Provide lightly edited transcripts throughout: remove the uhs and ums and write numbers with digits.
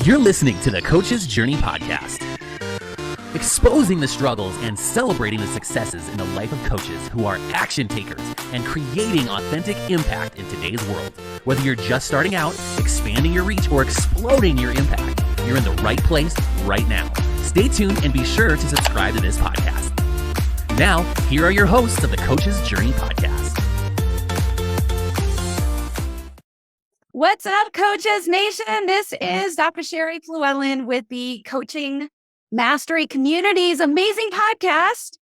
You're listening to the Coach's Journey podcast, exposing the struggles and celebrating the successes in the life of coaches who are action takers and creating authentic impact in today's world. Whether you're just starting out, expanding your reach, or exploding your impact, you're in the right place right now. Stay tuned and be sure to subscribe to this podcast. Now, here are your hosts of the Coach's Journey podcast. What's up, Coaches Nation? This is Dr. Sheri Fluellen with the Coaching Mastery Community's amazing podcast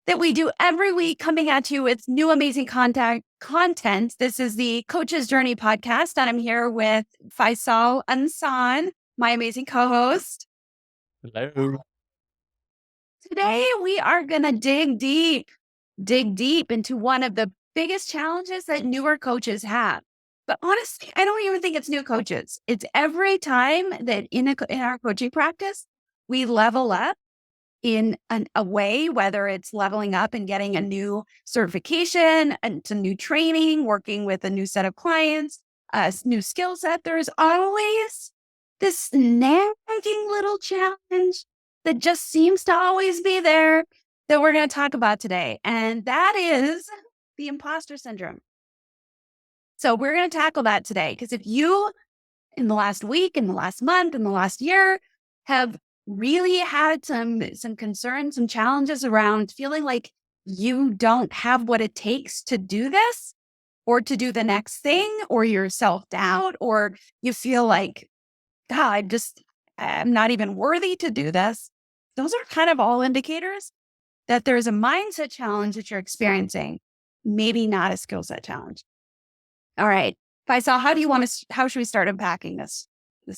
that we do every week, coming at you with new amazing content. This is the Coach's Journey podcast, and I'm here with Faisal Ensaun, my amazing co-host. Hello. Today, we are going to dig deep into one of the biggest challenges that newer coaches have. But honestly, I don't even think it's new coaches. It's every time that in our coaching practice, we level up in a way, whether it's leveling up and getting a new certification, and some new training, working with a new set of clients, a new skill set. There's always this nagging little challenge that just seems to always be there that we're going to talk about today. And that is the imposter syndrome. So we're going to tackle that today, because if you, in the last week, in the last month, in the last year, have really had some concerns, some challenges around feeling like you don't have what it takes to do this or to do the next thing, or you're self-doubt, or you feel like, God, I'm not even worthy to do this. Those are kind of all indicators that there's a mindset challenge that you're experiencing, maybe not a skill set challenge. All right, Faisal, how should we start unpacking this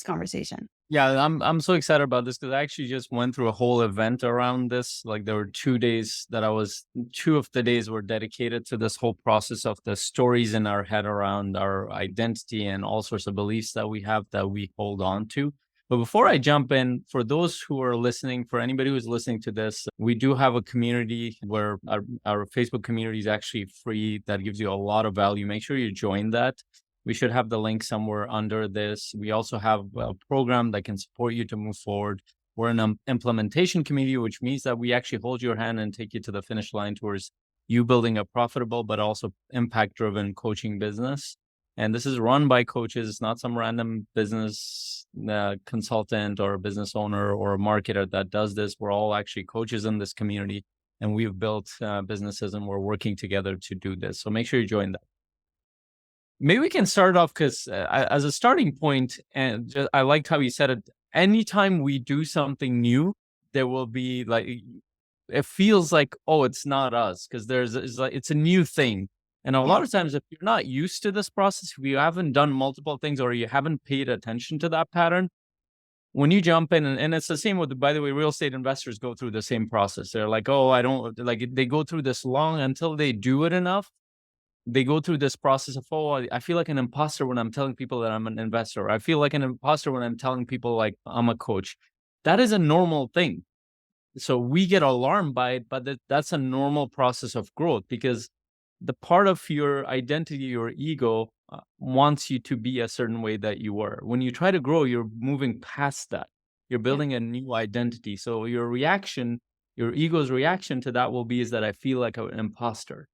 conversation? Yeah, I'm so excited about this because I actually just went through a whole event around this. Like, there were 2 days two of the days were dedicated to this whole process of the stories in our head around our identity and all sorts of beliefs that we have that we hold on to. But before I jump in, for those who are listening, for anybody who's listening to this, we do have a community where our Facebook community is actually free. That gives you a lot of value. Make sure you join that. We should have the link somewhere under this. We also have a program that can support you to move forward. We're an implementation community, which means that we actually hold your hand and take you to the finish line towards you building a profitable but also impact-driven coaching business. And this is run by coaches. It's not some random business consultant or a business owner or a marketer that does this. We're all actually coaches in this community, and we've built businesses, and we're working together to do this. So make sure you join that. Maybe we can start off because as a starting point, and I liked how you said it, anytime we do something new, there will be it feels like, oh, it's not us, because it's a new thing. And a lot of times, if you're not used to this process, if you haven't done multiple things or you haven't paid attention to that pattern, when you jump in, and it's the same with, by the way, real estate investors go through the same process. They're like, oh, I don't like it. They go through this long until they do it enough. They go through this process of, oh, I feel like an imposter when I'm telling people that I'm an investor. I feel like an imposter when I'm telling people like I'm a coach. That is a normal thing. So we get alarmed by it, but that's a normal process of growth, because the part of your identity, your ego, wants you to be a certain way that you were. When you try to grow, you're moving past that. You're building a new identity. So your ego's reaction to that will be is that I feel like an imposter.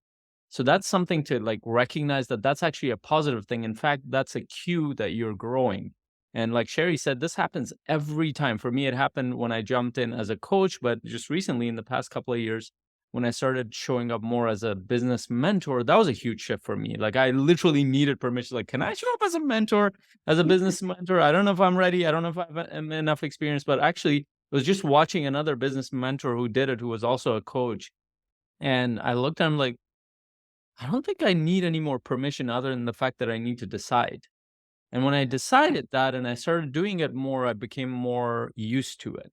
So that's something to recognize that that's actually a positive thing. In fact, that's a cue that you're growing. And like Sheri said, this happens every time. For me, it happened when I jumped in as a coach, but just recently in the past couple of years, when I started showing up more as a business mentor, that was a huge shift for me. Like, I literally needed permission. Like, can I show up as a mentor, as a business mentor? I don't know if I'm ready. I don't know if I have enough experience, but actually it was just watching another business mentor who did it, who was also a coach. And I looked at him like, I don't think I need any more permission other than the fact that I need to decide. And when I decided that and I started doing it more, I became more used to it.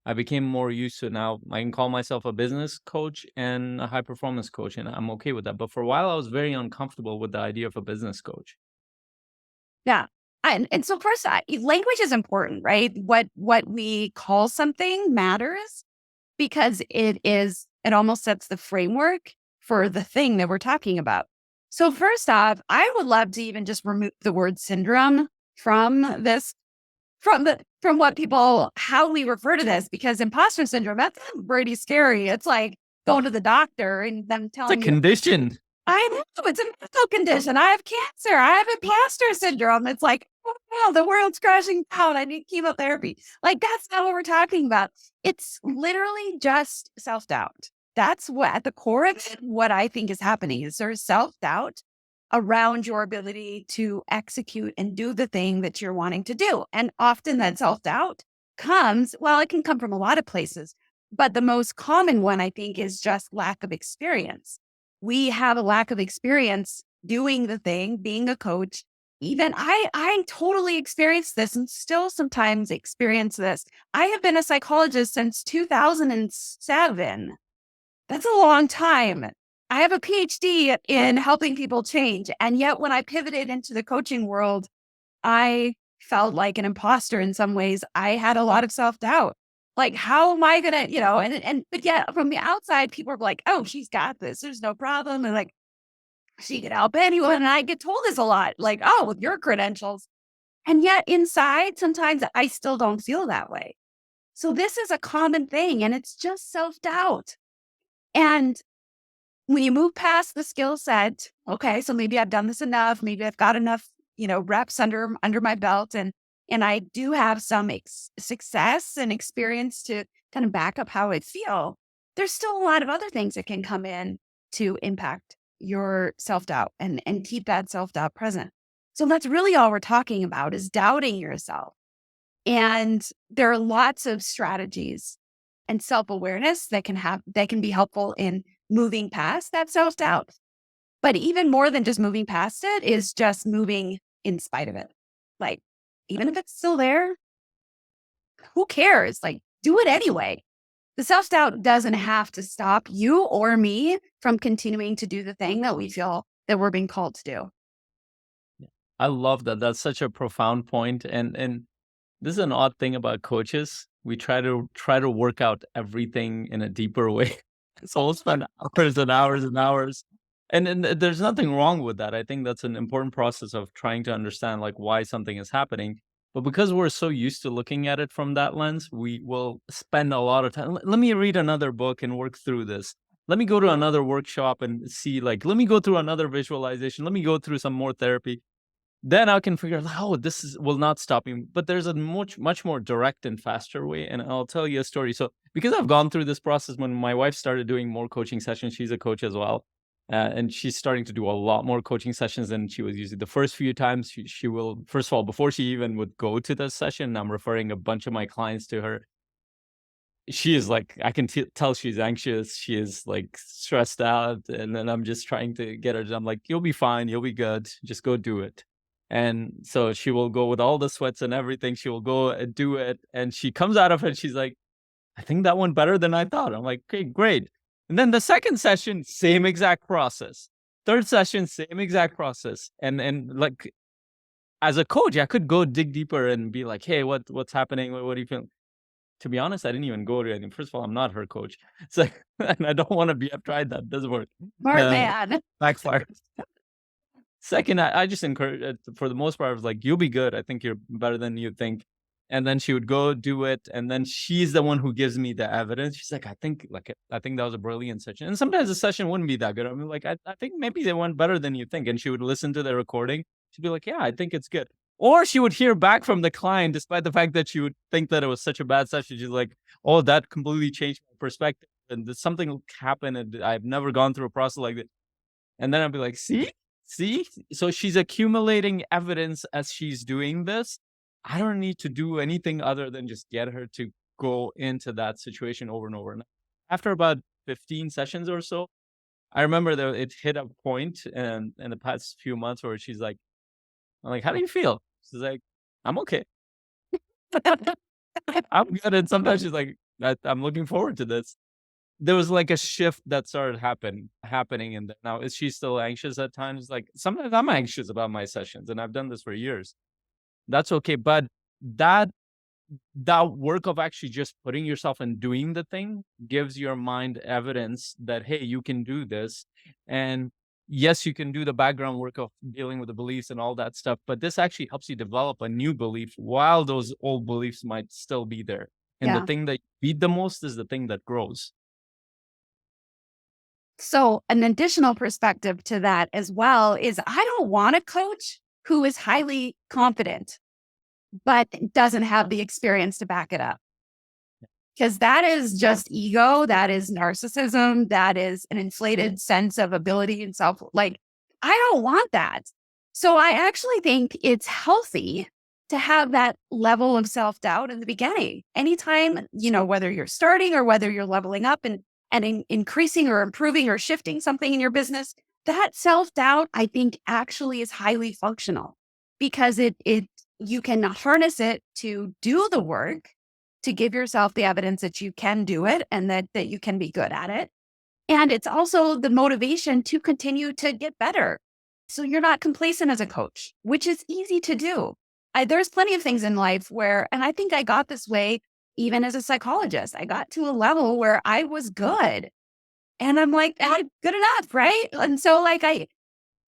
I became more used to it. Now I can call myself a business coach and a high performance coach, and I'm okay with that. But for a while, I was very uncomfortable with the idea of a business coach. Yeah. And so first, language is important, right? What we call something matters, because it almost sets the framework for the thing that we're talking about. So first off, I would love to even just remove the word syndrome from this from what people, how we refer to this, because imposter syndrome, that's pretty scary. It's like going to the doctor and them It's a telling you, condition. I know it's a medical condition. I have cancer. I have imposter syndrome. It's like, oh, no, the world's crashing down. I need chemotherapy. Like, that's not what we're talking about. It's literally just self-doubt. That's what, at the core of it, what I think is happening is there's self-doubt around your ability to execute and do the thing that you're wanting to do. And often that self-doubt comes, well, it can come from a lot of places, but the most common one, I think, is just lack of experience. We have a lack of experience doing the thing, being a coach. Even I totally experienced this and still sometimes experience this. I have been a psychologist since 2007. That's a long time. I have a PhD in helping people change. And yet when I pivoted into the coaching world, I felt like an imposter in some ways. I had a lot of self-doubt. Like, how am I gonna, but yeah, from the outside, people are like, oh, she's got this. There's no problem. And like, she could help anyone. And I get told this a lot, like, oh, with your credentials. And yet inside, sometimes I still don't feel that way. So this is a common thing, and it's just self-doubt. And when you move past the skill set, okay, so maybe I've done this enough, maybe I've got enough, reps under my belt, and I do have some success and experience to kind of back up how I feel. There's still a lot of other things that can come in to impact your self-doubt and keep that self-doubt present. So that's really all we're talking about is doubting yourself. And there are lots of strategies and self-awareness that can be helpful in moving past that self-doubt. But even more than just moving past it is just moving in spite of it. Like, even if it's still there, who cares? Like, do it anyway. The self-doubt doesn't have to stop you or me from continuing to do the thing that we feel that we're being called to do. I love that. That's such a profound point. And this is an odd thing about coaches. We try to work out everything in a deeper way. So we'll spend hours and hours and hours. And there's nothing wrong with that. I think that's an important process of trying to understand like why something is happening. But because we're so used to looking at it from that lens, we will spend a lot of time. Let me read another book and work through this. Let me go to another workshop and see, like, let me go through another visualization. Let me go through some more therapy. Then I can figure out, oh, will not stop me. But there's a much more direct and faster way. And I'll tell you a story. So because I've gone through this process, when my wife started doing more coaching sessions, she's a coach as well. And she's starting to do a lot more coaching sessions than she was using. The first few times she will, first of all, before she even would go to the session, I'm referring a bunch of my clients to her. She is like, I can tell she's anxious. She is like stressed out. And then I'm just trying to get her. I'm like, you'll be fine. You'll be good. Just go do it. And so she will go with all the sweats and everything. She will go and do it. And she comes out of it. She's like, I think that went better than I thought. I'm like, okay, great. And then the second session, same exact process. Third session, same exact process. And like, as a coach, I could go dig deeper and be like, hey, what's happening? What do you feel? To be honest, I didn't even go to anything. First of all, I'm not her coach. So, and I don't want to be, I've tried that. It doesn't work. Smart man. Backfire. Second, I just encourage it for the most part. I was like, you'll be good. I think you're better than you think. And then she would go do it. And then she's the one who gives me the evidence. She's like, I think that was a brilliant session. And sometimes the session wouldn't be that good. I mean, like, I think maybe they went better than you think. And she would listen to the recording. She'd be like, yeah, I think it's good. Or she would hear back from the client, despite the fact that she would think that it was such a bad session. She's like, oh, that completely changed my perspective. And something happened. And I've never gone through a process like that. And then I'd be like, see? So she's accumulating evidence as she's doing this. I don't need to do anything other than just get her to go into that situation over and over. And after about 15 sessions or so, I remember that it hit a point in the past few months where she's like, I'm like, how do you feel? She's like, I'm okay. I'm good. And sometimes she's like, I'm looking forward to this. There was like a shift that started happening. And now, is she still anxious at times? Like, sometimes I'm anxious about my sessions, and I've done this for years. That's okay. But that work of actually just putting yourself and doing the thing gives your mind evidence that, hey, you can do this. And yes, you can do the background work of dealing with the beliefs and all that stuff, but this actually helps you develop a new belief while those old beliefs might still be there. And the Yeah. thing that you beat the most is the thing that grows. So, an additional perspective to that as well is I don't want a coach who is highly confident, but doesn't have the experience to back it up. Because that is just ego, that is narcissism, that is an inflated sense of ability and self. Like, I don't want that. So, I actually think it's healthy to have that level of self doubt in the beginning. Anytime, whether you're starting or whether you're leveling up and increasing or improving or shifting something in your business, that self doubt, I think, actually is highly functional because you can harness it to do the work, to give yourself the evidence that you can do it and that you can be good at it. And it's also the motivation to continue to get better. So you're not complacent as a coach, which is easy to do. There's plenty of things in life where, and I think I got this way even as a psychologist, I got to a level where I was good. And I'm like, good enough, right? And so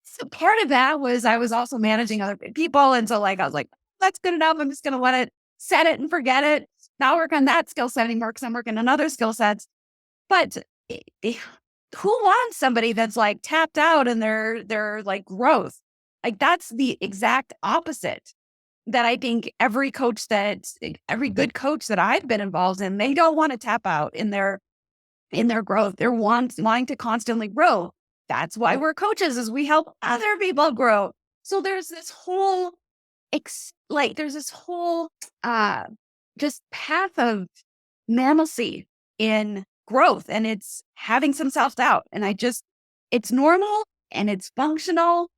so part of that was I was also managing other people. And so I was like, that's good enough. I'm just going to let it, set it and forget it. Not work on that skill set anymore because I'm working on other skill sets. But who wants somebody that's like tapped out in their like growth? Like that's the exact opposite that I think every good coach that I've been involved in, they don't want to tap out in their growth. They're wanting to constantly grow. That's why we're coaches, is we help other people grow. So there's this whole uh just path of normalcy in growth, and it's having some self-doubt. And it's normal and it's functional.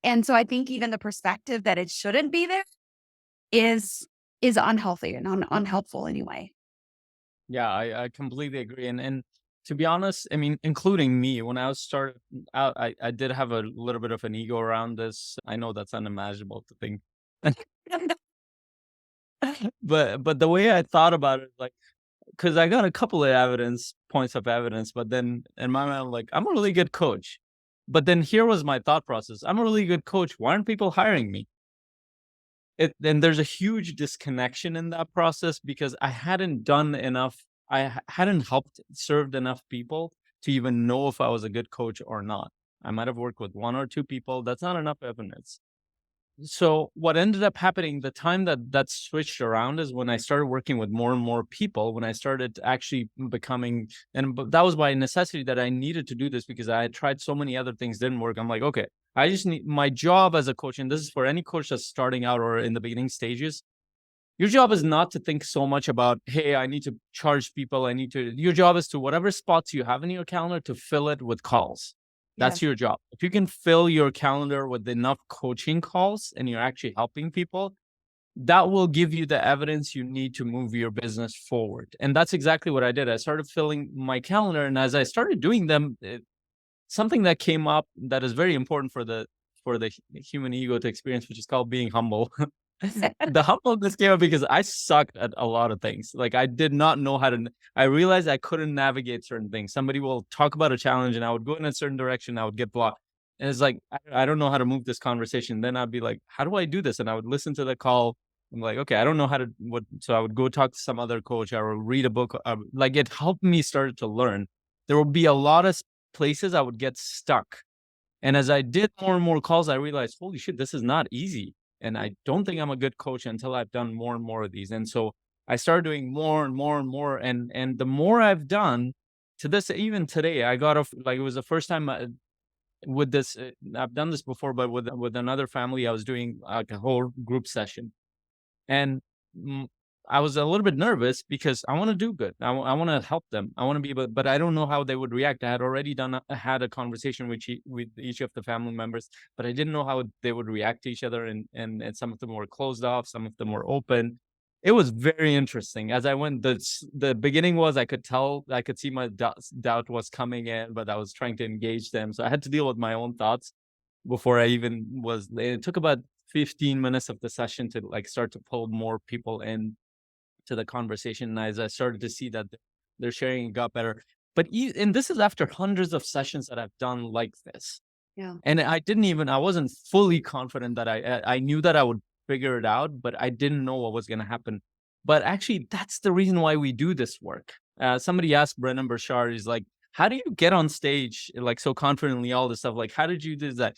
And so I think even the perspective that it shouldn't be there is unhealthy and unhelpful anyway. Yeah, I completely agree. And to be honest, I mean, including me, when I was started out, I did have a little bit of an ego around this. I know that's unimaginable to think. But the way I thought about it, like, because I got a couple of points of evidence, but then in my mind, I'm like, I'm a really good coach. But then here was my thought process. I'm a really good coach. Why aren't people hiring me? Then there's a huge disconnection in that process because I hadn't done enough. Hadn't helped served enough people to even know if I was a good coach or not. I might have worked with one or two people. That's not enough evidence. So what ended up happening, the time that switched around is when I started working with more and more people, when I started actually becoming, that was by necessity that I needed to do this because I had tried so many other things, didn't work. I'm like, okay, I just need my job as a coach. And this is for any coach that's starting out or in the beginning stages. Your job is not to think so much about, hey, I need to charge people. Your job is to whatever spots you have in your calendar to fill it with calls. That's Yeah. your job. If you can fill your calendar with enough coaching calls and you're actually helping people, that will give you the evidence you need to move your business forward. And that's exactly what I did. I started filling my calendar. And as I started doing them, something that came up that is very important for the human ego to experience, which is called being humble. The humbleness came up because I sucked at a lot of things. Like I did not know how to. I realized I couldn't navigate certain things. Somebody will talk about a challenge, and I would go in a certain direction. I would get blocked, and it's like I don't know how to move this conversation. Then I'd be like, how do I do this? And I would listen to the call. I'm like, okay, I don't know how to what. So I would go talk to some other coach. I would read a book. Like it helped me start to learn. There would be a lot of places I would get stuck. And as I did more and more calls, I realized, holy shit, this is not easy. And I don't think I'm a good coach until I've done more and more of these. And so I started doing more and more and more. And the more I've done to this, even today, I got off, like, it was the first time with this. I've done this before, but with another family, I was doing like a whole group session. And mm, I was a little bit nervous because I want to do good. I want to help them. I want to be able, but I don't know how they would react. I had already had a conversation with each of the family members, but I didn't know how they would react to each other. And some of them were closed off, some of them were open. It was very interesting. As I went, the beginning was I could see my doubt was coming in, but I was trying to engage them. So I had to deal with my own thoughts before I even was. It took about 15 minutes of the session to like start to pull more people in to the conversation. And as I started to see that their sharing got better, and this is after hundreds of sessions that I've done like this. Yeah. And I wasn't fully confident that I knew that I would figure it out, but I didn't know what was going to happen. But actually, that's the reason why we do this work. Somebody asked Brennan Burchard, he's like, how do you get on stage like so confidently, all this stuff? Like, how did you do that?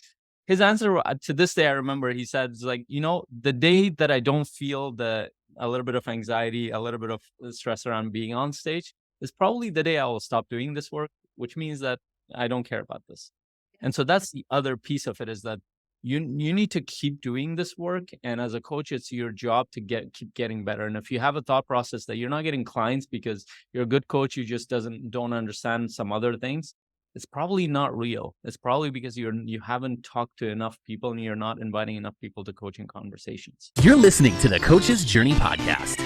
His answer to this day, I remember, he said, it's like, the day that I don't feel a little bit of anxiety, a little bit of stress around being on stage is probably the day I will stop doing this work, which means that I don't care about this. And so that's the other piece of it, is that you need to keep doing this work. And as a coach, it's your job to keep getting better. And if you have a thought process that you're not getting clients because you're a good coach, you just don't understand some other things, it's probably not real. It's probably because you haven't talked to enough people and you're not inviting enough people to coaching conversations. You're listening to the Coach's Journey podcast.